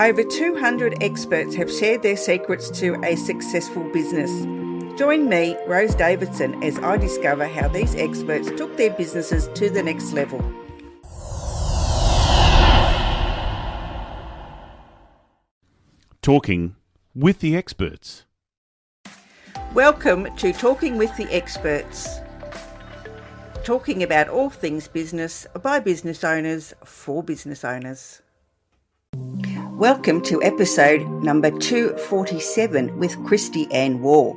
Over 200 experts have shared their secrets to a successful business. Join me, Rose Davidson, as I discover how these experts took their businesses to the next level. Talking with the experts. Welcome to Talking with the Experts. Talking about all things business by business owners for business owners. Welcome to episode number 247 with Kristy-Ann Waugh.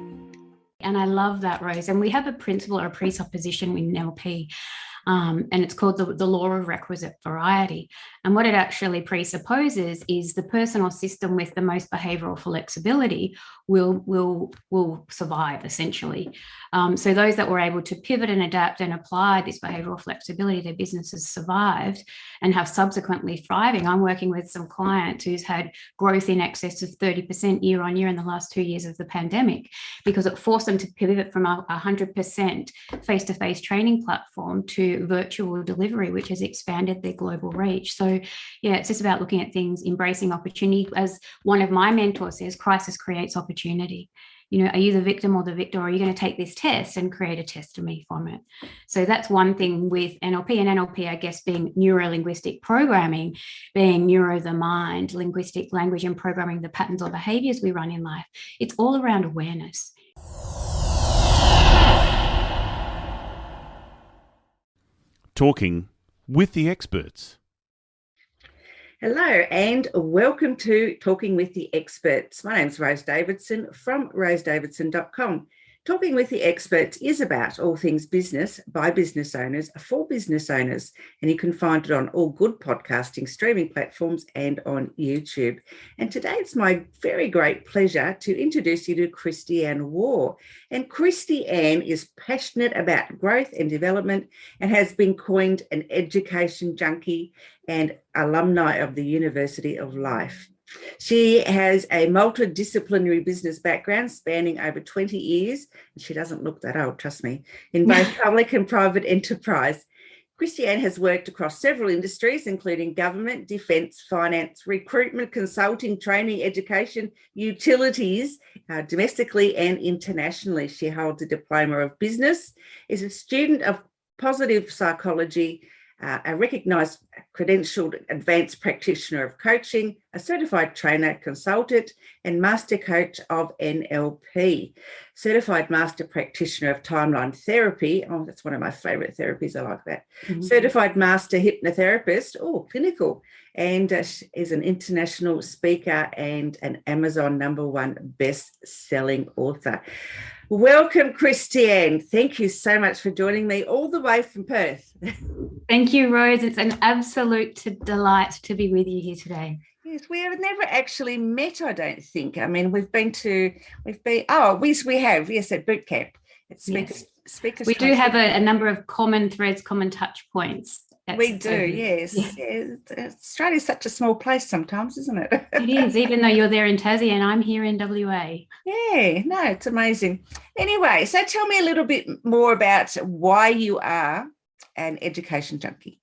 And I love that, Rose. And we have a principle or a presupposition in NLP, and it's called the law of requisite variety. And what it actually presupposes is the person or system with the most behavioral flexibility will survive, essentially. So those that were able to pivot and adapt and apply this behavioral flexibility, their businesses survived and have subsequently thriving. I'm working with some clients who's had growth in excess of 30% year on year in the last 2 years of the pandemic, because it forced them to pivot from a 100% face-to-face training platform to virtual delivery, which has expanded their global reach. So yeah, it's just about looking at things, embracing opportunity. As one of my mentors says, crisis creates opportunity. You know, are you the victim or the victor, or are you going to take this test and create a testimony from it? So that's one thing with NLP, and NLP, I guess, being neuro-linguistic programming, being neuro the mind, linguistic language and programming the patterns or behaviors we run in life. It's all around awareness. Talking with the experts. Hello and welcome to Talking with the Experts. My name's Rose Davidson from rosedavidson.com. Talking with the Experts is about all things business by business owners for business owners, and you can find it on all good podcasting streaming platforms and on YouTube. And today it's my very great pleasure to introduce you to Kristy-Ann Waugh. And Kristy-Ann is passionate about growth and development and has been coined an education junkie and alumni of the University of Life. She has a multidisciplinary business background spanning over 20 years, and she doesn't look that old, trust me, in both public and private enterprise. Kristy-Ann has worked across several industries, including government, defence, finance, recruitment, consulting, training, education, utilities, domestically and internationally. She holds a diploma of business, is a student of positive psychology, a recognised credentialed advanced practitioner of coaching, a certified trainer, consultant, and master coach of NLP, certified master practitioner of timeline therapy. Oh, that's one of my favourite therapies. I like that. Mm-hmm. Certified master hypnotherapist. Oh, clinical. And is an international speaker and an Amazon #1 best-selling author. Welcome, Kristy-Ann. Thank you so much for joining me all the way from Perth. Thank you, Rose. It's an absolute delight to be with you here today. Yes, we have never actually met, I don't think. I mean, we have, at boot camp. At Speakers we do have a number of common threads, common touch points. We do, yes. Yeah. Australia's such a small place sometimes, isn't it? It is, even though you're there in Tassie and I'm here in WA. Yeah, no, it's amazing. Anyway, so tell me a little bit more about why you are an education junkie.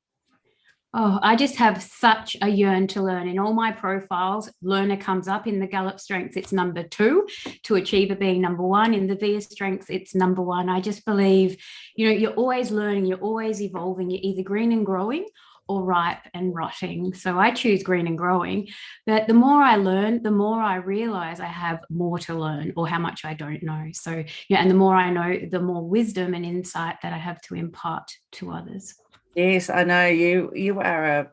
Oh, I just have such a yearn to learn. In all my profiles, learner comes up. In the Gallup strengths, it's number 2, to achiever being number 1. In the VIA strengths, it's number 1. I just believe, you're always learning, you're always evolving. You're either green and growing or ripe and rotting. So I choose green and growing. But the more I learn, the more I realize I have more to learn, or how much I don't know. So, and the more I know, the more wisdom and insight that I have to impart to others. Yes, I know you are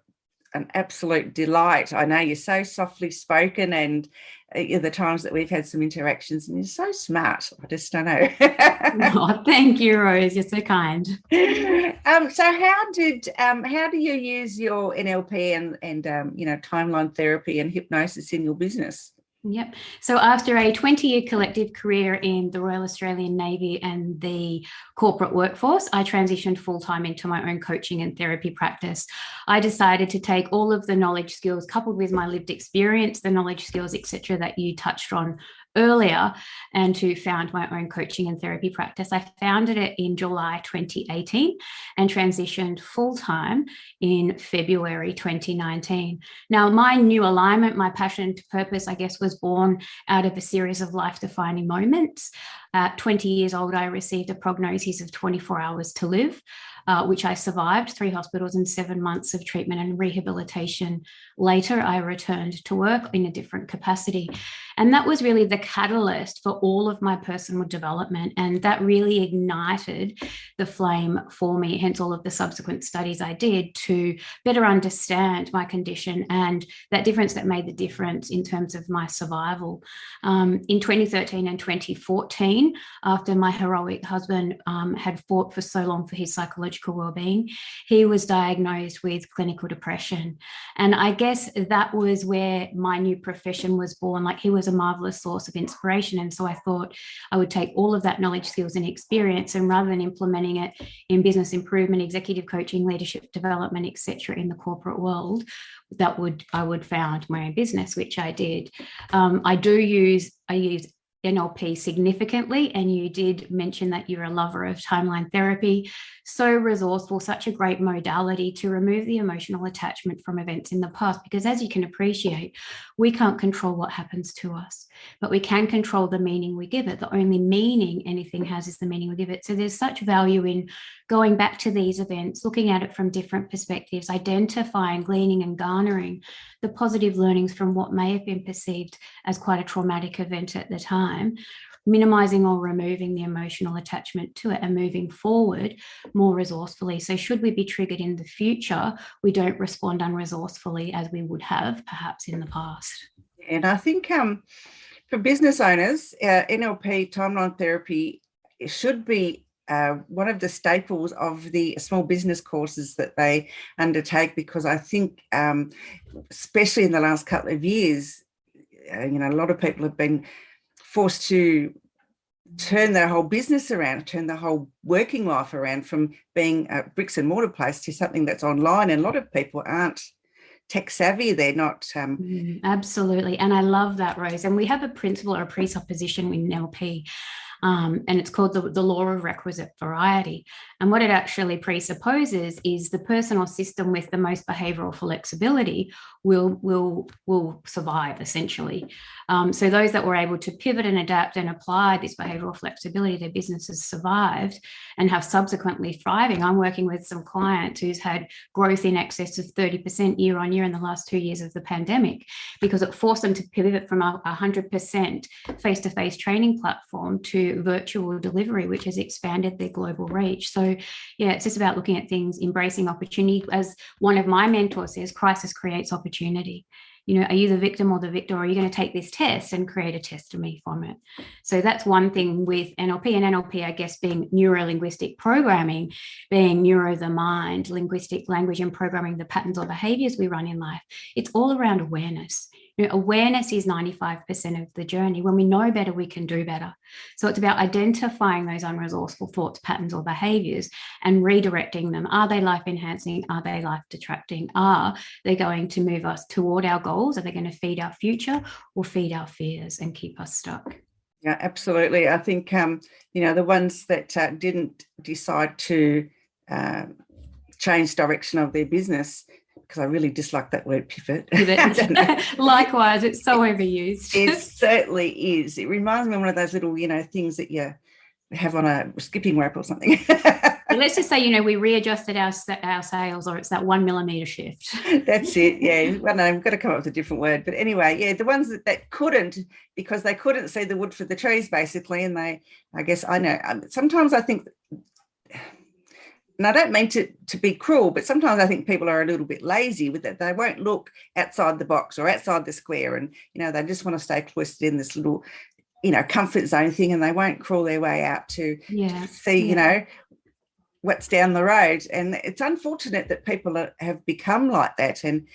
an absolute delight. I know you're so softly spoken, and the times that we've had some interactions, and you're so smart. I just don't know. Oh, thank you, Rose. You're so kind. So how do you use your NLP and timeline therapy and hypnosis in your business? Yep. So after a 20-year collective career in the Royal Australian Navy and the corporate workforce, I transitioned full-time into my own coaching and therapy practice. I decided to take all of the knowledge, skills, coupled with my lived experience, the knowledge, skills, etc., that you touched on earlier and to found my own coaching and therapy practice. I founded it in July 2018 and transitioned full-time in February 2019. Now, my new alignment, my passion to purpose, I guess, was born out of a series of life-defining moments. At 20 years old, I received a prognosis of 24 hours to live, which I survived, 3 hospitals and 7 months of treatment and rehabilitation. Later, I returned to work in a different capacity. And that was really the catalyst for all of my personal development. And that really ignited the flame for me, hence all of the subsequent studies I did to better understand my condition and that difference that made the difference in terms of my survival. In 2013 and 2014, after my heroic husband had fought for so long for his psychological well-being, he was diagnosed with clinical depression. And I guess that was where my new profession was born. Like, he was a marvelous source of inspiration. And so I thought I would take all of that knowledge, skills, and experience, and rather than implementing it in business improvement, executive coaching, leadership development, etc., in the corporate world, I would found my own business, which I did. I use NLP significantly, and you did mention that you're a lover of timeline therapy. So resourceful, such a great modality to remove the emotional attachment from events in the past, because as you can appreciate, we can't control what happens to us, but we can control the meaning we give it. The only meaning anything has is the meaning we give it. So there's such value in going back to these events, looking at it from different perspectives, identifying, gleaning, and garnering the positive learnings from what may have been perceived as quite a traumatic event at the time, minimizing or removing the emotional attachment to it and moving forward more resourcefully. So should we be triggered in the future, we don't respond unresourcefully as we would have perhaps in the past. And I think for business owners, NLP, timeline therapy, should be one of the staples of the small business courses that they undertake, because I think, especially in the last couple of years, a lot of people have been forced to turn their whole business around, turn their whole working life around from being a bricks and mortar place to something that's online. And a lot of people aren't tech savvy. They're not. Absolutely. And I love that, Rose. And we have a principle or a presupposition in NLP. And it's called the law of requisite variety. And what it actually presupposes is the person or system with the most behavioral flexibility will survive, essentially. So those that were able to pivot and adapt and apply this behavioral flexibility, their businesses survived and have subsequently thriving. I'm working with some clients who's had growth in excess of 30% year on year in the last 2 years of the pandemic, because it forced them to pivot from a 100% face-to-face training platform to virtual delivery, which has expanded their global reach. So yeah, it's just about looking at things, embracing opportunity. As one of my mentors says, crisis creates opportunity. Are you the victim or the victor, or are you going to take this test and create a testimony from it? So that's one thing with NLP, and NLP, I guess, being neuro-linguistic programming, being neuro the mind, linguistic language and programming the patterns or behaviors we run in life. It's all around awareness. Awareness is 95% of the journey. When we know better, we can do better. So it's about identifying those unresourceful thoughts, patterns, or behaviors and redirecting them. Are they life enhancing? Are they life detracting? Are they going to move us toward our goals? Are they going to feed our future or feed our fears and keep us stuck? Yeah, absolutely. I think, the ones that didn't decide to change direction of their business, because I really dislike that word pivot. Likewise, it's so overused. It certainly is. It reminds me of one of those little, things that you have on a skipping rope or something. Let's just say, we readjusted our sails, or it's that 1 millimeter shift. That's it. Yeah. Well, no, I've got to come up with a different word. But anyway, yeah, the ones that couldn't, because they couldn't see the wood for the trees, basically. And sometimes I think, and I don't mean to be cruel, but sometimes I think people are a little bit lazy with it. They won't look outside the box or outside the square, and they just want to stay cloistered in this little comfort zone thing, and they won't crawl their way out to see what's down the road. And it's unfortunate that people have become like that, and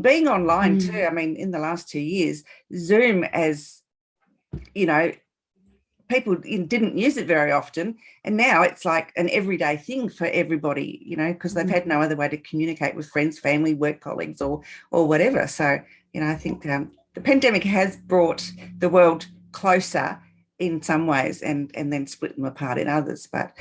being online too. I mean, in the last 2 years, Zoom as people didn't use it very often, and now it's like an everyday thing for everybody, because they've had no other way to communicate with friends, family, work colleagues, or whatever. So I think the pandemic has brought the world closer in some ways and then split them apart in others. But,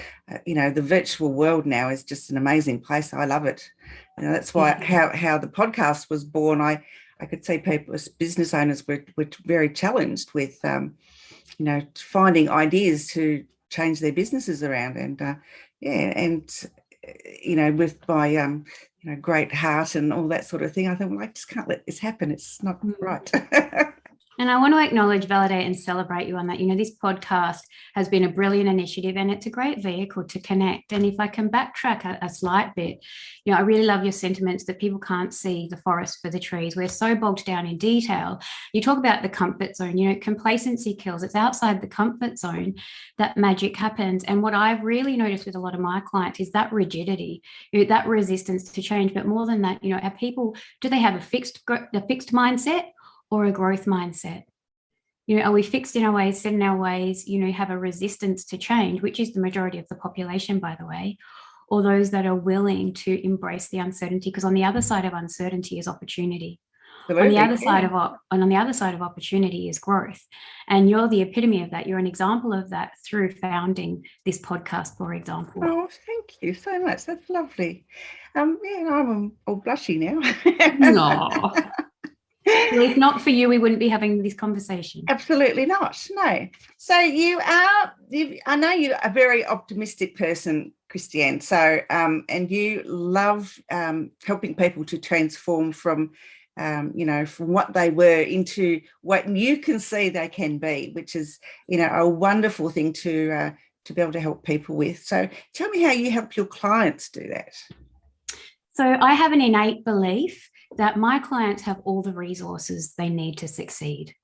the virtual world now is just an amazing place. I love it. That's why how the podcast was born. I could see people as business owners were very challenged with, finding ideas to change their businesses around. And, with my, great heart and all that sort of thing, I thought, well, I just can't let this happen. It's not right. And I want to acknowledge, validate, and celebrate you on that. This podcast has been a brilliant initiative, and it's a great vehicle to connect. And if I can backtrack a slight bit, I really love your sentiments that people can't see the forest for the trees. We're so bogged down in detail. You talk about the comfort zone, complacency kills. It's outside the comfort zone that magic happens. And what I've really noticed with a lot of my clients is that rigidity, that resistance to change. But more than that, are people, do they have a fixed mindset or a growth mindset? Are we fixed in our ways, set in our ways, have a resistance to change, which is the majority of the population, by the way, or those that are willing to embrace the uncertainty? Because on the other side of uncertainty is opportunity. Absolutely, on the other side of opportunity is growth. And you're the epitome of that. You're an example of that through founding this podcast, for example. Oh, thank you so much. That's lovely. I'm all blushy now. No. Well, if not for you, we wouldn't be having this conversation. Absolutely not. No. So I know you're a very optimistic person, Kristy-Ann. So, and you love helping people to transform from what they were into what you can see they can be, which is, a wonderful thing to be able to help people with. So tell me how you help your clients do that. So I have an innate belief that my clients have all the resources they need to succeed.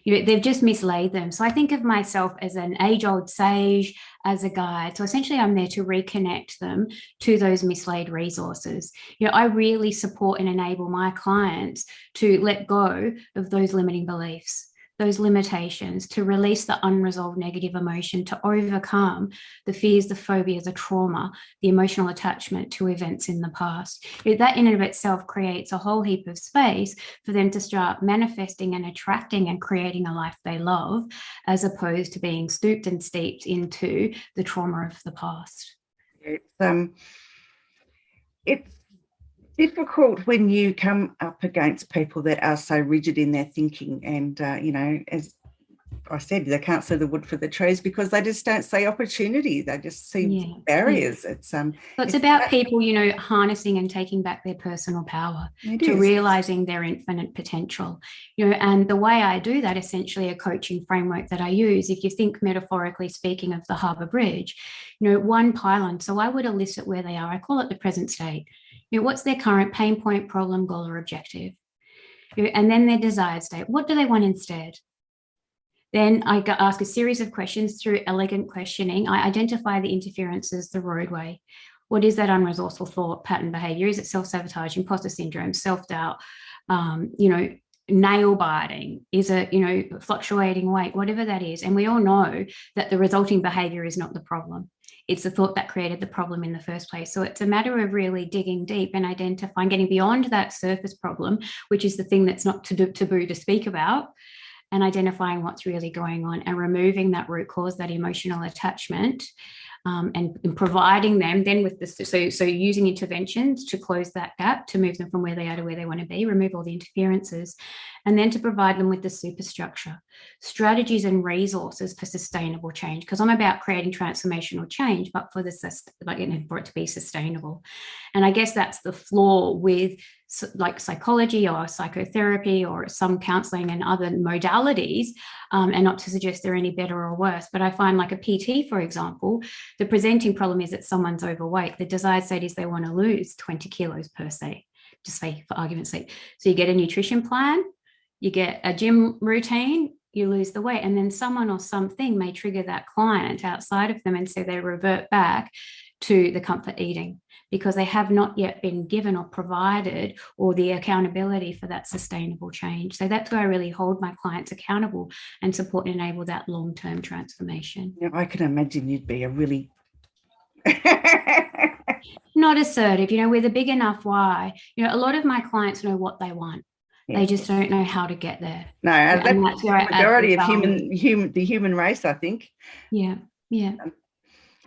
They've just mislaid them. So I think of myself as an age-old sage, as a guide. So essentially I'm there to reconnect them to those mislaid resources. I really support and enable my clients to let go of those limiting beliefs, those limitations, to release the unresolved negative emotion, to overcome the fears, the phobias, the trauma, the emotional attachment to events in the past. That in and of itself creates a whole heap of space for them to start manifesting and attracting and creating a life they love, as opposed to being stooped and steeped into the trauma of the past. It's difficult when you come up against people that are so rigid in their thinking and, as I said, they can't see the wood for the trees because they just don't see opportunity. They just see barriers. Yeah. It's about people, harnessing and taking back their personal power to realizing their infinite potential. And the way I do that, essentially a coaching framework that I use, if you think metaphorically speaking of the Harbour Bridge, one pylon. So I would elicit where they are. I call it the present state. What's their current pain point, problem, goal, or objective? And then their desired state. What do they want instead? Then I ask a series of questions through elegant questioning. I identify the interferences, the roadway. What is that unresourceful thought, pattern, behavior? Is it self-sabotage, imposter syndrome, self-doubt, nail biting? Is it, fluctuating weight, whatever that is? And we all know that the resulting behavior is not the problem. It's the thought that created the problem in the first place. So it's a matter of really digging deep and identifying, getting beyond that surface problem, which is the thing that's not taboo to speak about, and identifying what's really going on and removing that root cause, that emotional attachment, and providing them then with this. So using interventions to close that gap, to move them from where they are to where they want to be, remove all the interferences, and then to provide them with the superstructure, strategies and resources for sustainable change. Because I'm about creating transformational change, but for it to be sustainable. And I guess that's the flaw with like psychology or psychotherapy or some counseling and other modalities, and not to suggest they're any better or worse, but I find like a PT, for example, the presenting problem is that someone's overweight. The desired state is they want to lose 20 kilos per se, just say for argument's sake. So you get a nutrition plan, you get a gym routine, you lose the weight, and then someone or something may trigger that client outside of them, and so they revert back to the comfort eating because they have not yet been given or provided or the accountability for that sustainable change. So that's where I really hold my clients accountable and support and enable that long-term transformation. I can imagine you'd be a really not assertive, with a big enough why. A lot of my clients know what they want. They just don't know how to get there. No, and that's where the majority of the human race, I think. Yeah.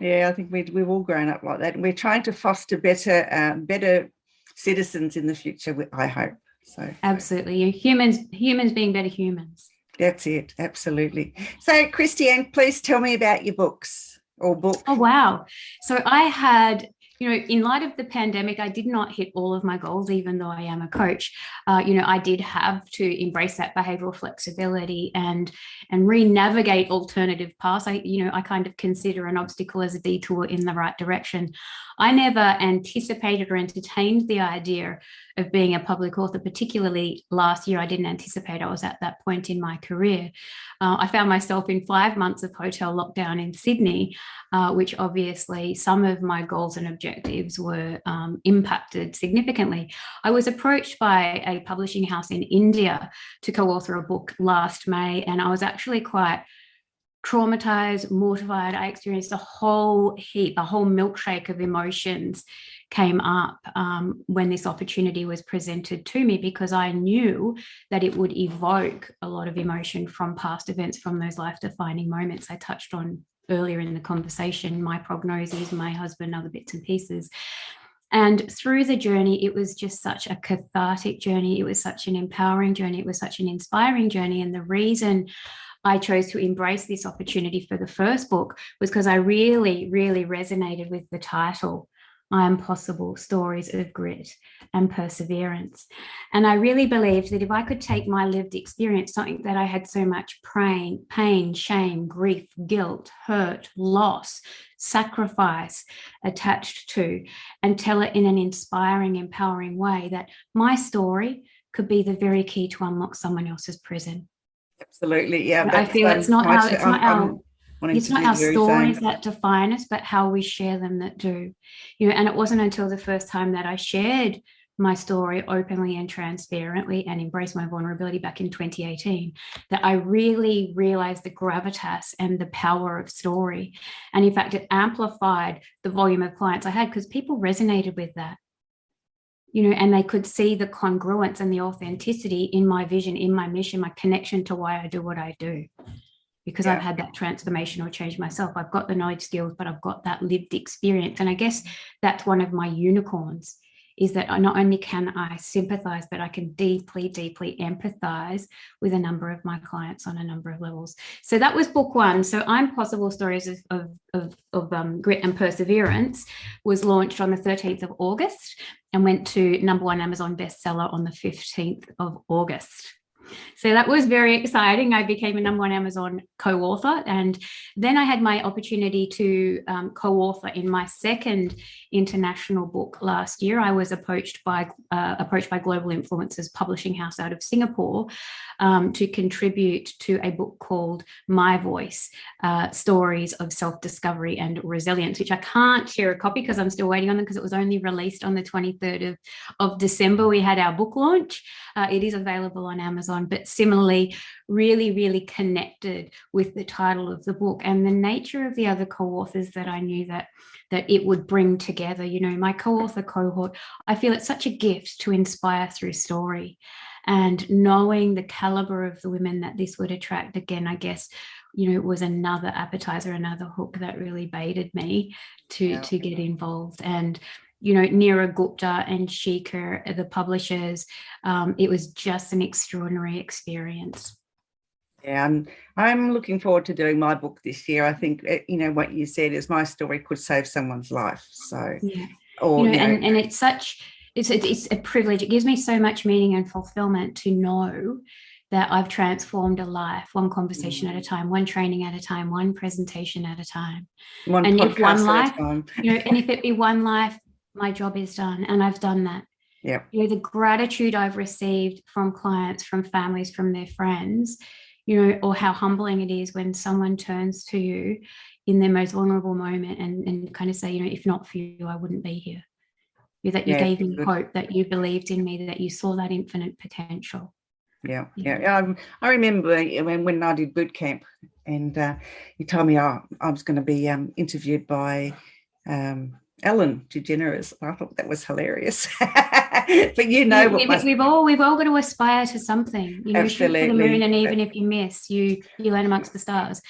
I think we've all grown up like that, and we're trying to foster better citizens in the future, I hope. So absolutely, humans being better humans. That's it, absolutely. So Kristy-Ann, please tell me about your books or book. Oh wow! So I had, in light of the pandemic, I did not hit all of my goals, even though I am a coach. I did have to embrace that behavioral flexibility and re-navigate alternative paths. I kind of consider an obstacle as a detour in the right direction. I never anticipated or entertained the idea of being a public author, particularly last year. I didn't anticipate I was at that point in my career. I found myself in 5 months of hotel lockdown in Sydney, which obviously some of my goals and objectives were impacted significantly. I was approached by a publishing house in India to co-author a book last May, and I was actually quite traumatized, mortified. I experienced a whole milkshake of emotions came up when this opportunity was presented to me, because I knew that it would evoke a lot of emotion from past events, from those life-defining moments I touched on earlier in the conversation, my prognoses, my husband, other bits and pieces. And through the journey, it was just such a cathartic journey. It was such an empowering journey. It was such an inspiring journey. And the reason I chose to embrace this opportunity for the first book was because I really, really resonated with the title, I Am Possible, Stories of Grit and Perseverance. And I really believed that if I could take my lived experience, something that I had so much pain, shame, grief, guilt, hurt, loss, sacrifice attached to, and tell it in an inspiring, empowering way, that my story could be the very key to unlock someone else's prison. Absolutely, yeah. I feel it's not our stories that define us, but how we share them that do. And it wasn't until the first time that I shared my story openly and transparently and embraced my vulnerability back in 2018 that I really realized the gravitas and the power of story. And in fact, it amplified the volume of clients I had, because people resonated with that. And they could see the congruence and the authenticity in my vision, in my mission, my connection to why I do what I do. Because I've had that transformational change myself. I've got the knowledge, skills, but I've got that lived experience. And I guess that's one of my unicorns, is that not only can I sympathize, but I can deeply, deeply empathize with a number of my clients on a number of levels. So that was book one. So I'm Possible, Stories of Grit and Perseverance was launched on the 13th of August and went to #1 Amazon bestseller on the 15th of August. So that was very exciting. I became a #1 Amazon co-author, and then I had my opportunity to co-author in my second international book last year. I was approached by Global Influencers Publishing House out of Singapore to contribute to a book called My Voice, Stories of Self-Discovery and Resilience, which I can't share a copy because I'm still waiting on them, because it was only released on the 23rd of December. We had our book launch. It is available on Amazon, but similarly, really, really connected with the title of the book and the nature of the other co-authors that I knew that it would bring together. My co-author cohort, I feel it's such a gift to inspire through story. And knowing the caliber of the women that this would attract, again, I guess, it was another appetizer, another hook that really baited me to get involved. And Neera Gupta and Shikha, the publishers, it was just an extraordinary experience. Yeah, I'm looking forward to doing my book this year. I think, what you said is my story could save someone's life. So, yeah. And it's a privilege. It gives me so much meaning and fulfillment to know that I've transformed a life, one conversation at a time, one training at a time, one presentation at a time. One podcast at a time. And if it be one life, my job is done, and I've done that. Yeah. The gratitude I've received from clients, from families, from their friends, or how humbling it is when someone turns to you in their most vulnerable moment and kind of say, if not for you, I wouldn't be here. That you gave me hope, that you believed in me, that you saw that infinite potential. Yeah. I remember when I did boot camp, and you told me I was going to be interviewed by Ellen DeGeneres. I thought that was hilarious. But we've all got to aspire to something. You know, shoot for the moon, and even if you miss, you land amongst the stars.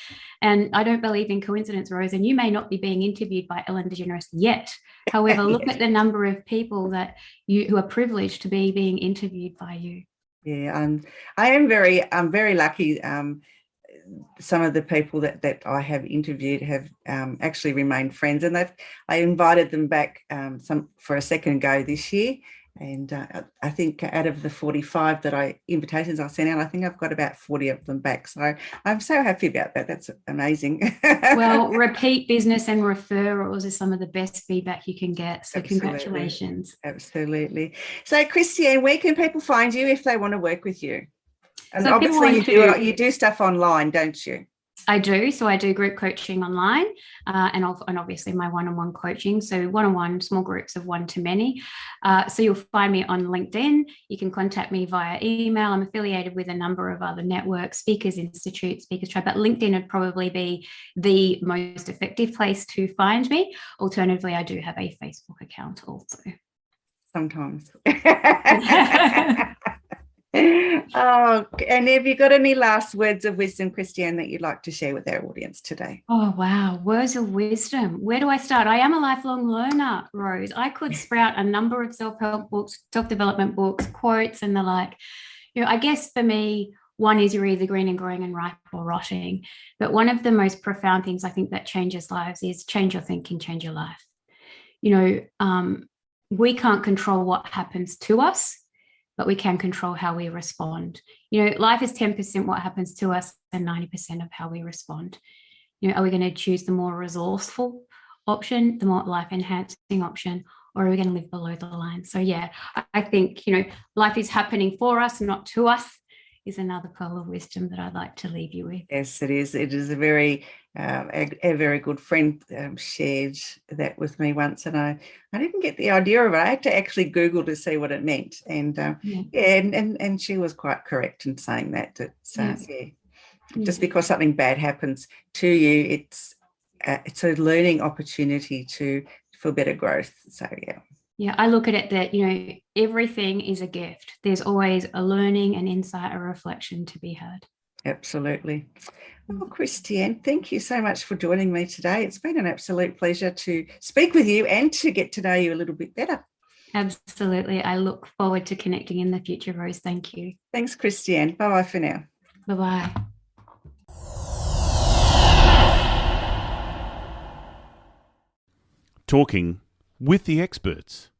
And I don't believe in coincidence, Rose. And you may not be being interviewed by Ellen DeGeneres yet. However, look at the number of people who are privileged to be being interviewed by you. Yeah, I'm very lucky. Some of the people that I have interviewed have actually remained friends, and I invited them back for a second go this year. And I think out of the 45 invitations I sent out, I think I've got about 40 of them back. So I'm so happy about that. That's amazing. Well, repeat business and referrals is some of the best feedback you can get. So congratulations. Absolutely. So Kristy-Ann, where can people find you if they want to work with you? And so obviously you do stuff online, don't you? I do. So I do group coaching online and obviously my one-on-one coaching. So one-on-one, small groups of one to many. So you'll find me on LinkedIn. You can contact me via email. I'm affiliated with a number of other networks, Speakers Institute, Speakers Tribe, but LinkedIn would probably be the most effective place to find me. Alternatively, I do have a Facebook account also. Sometimes. Oh, and have you got any last words of wisdom, Kristy-Ann, that you'd like to share with our audience today? Oh, wow. Words of wisdom. Where do I start? I am a lifelong learner, Rose. I could sprout a number of self-help books, self-development books, quotes and the like. You know, I guess for me, one is you're either green and growing and ripe or rotting. But one of the most profound things I think that changes lives is change your thinking, change your life. You know, we can't control what happens to us, but we can control how we respond. You know, life is 10% what happens to us and 90% of how we respond. You know, are we going to choose the more resourceful option, the more life-enhancing option, or are we going to live below the line? So, yeah, I think, you know, life is happening for us, not to us, is another pearl of wisdom that I'd like to leave you with. Yes, it is. It is a very good friend shared that with me once, and I didn't get the idea of it. I had to actually Google to see what it meant, and and she was quite correct in saying that. Just because something bad happens to you, it's a learning opportunity for better growth. So yeah, I look at it that, you know, everything is a gift. There's always a learning, an insight, a reflection to be had. Absolutely. Well, Kristy-Ann, thank you so much for joining me today. It's been an absolute pleasure to speak with you and to get to know you a little bit better. Absolutely. I look forward to connecting in the future, Rose. Thank you. Thanks, Kristy-Ann. Bye-bye for now. Bye-bye. Talking with the experts.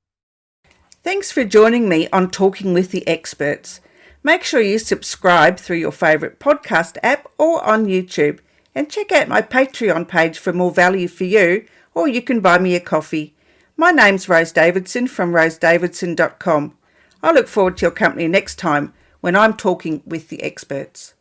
Thanks for joining me on Talking with the Experts. Make sure you subscribe through your favourite podcast app or on YouTube, and check out my Patreon page for more value for you, or you can buy me a coffee. My name's Rose Davidson from rosedavidson.com. I look forward to your company next time when I'm talking with the experts.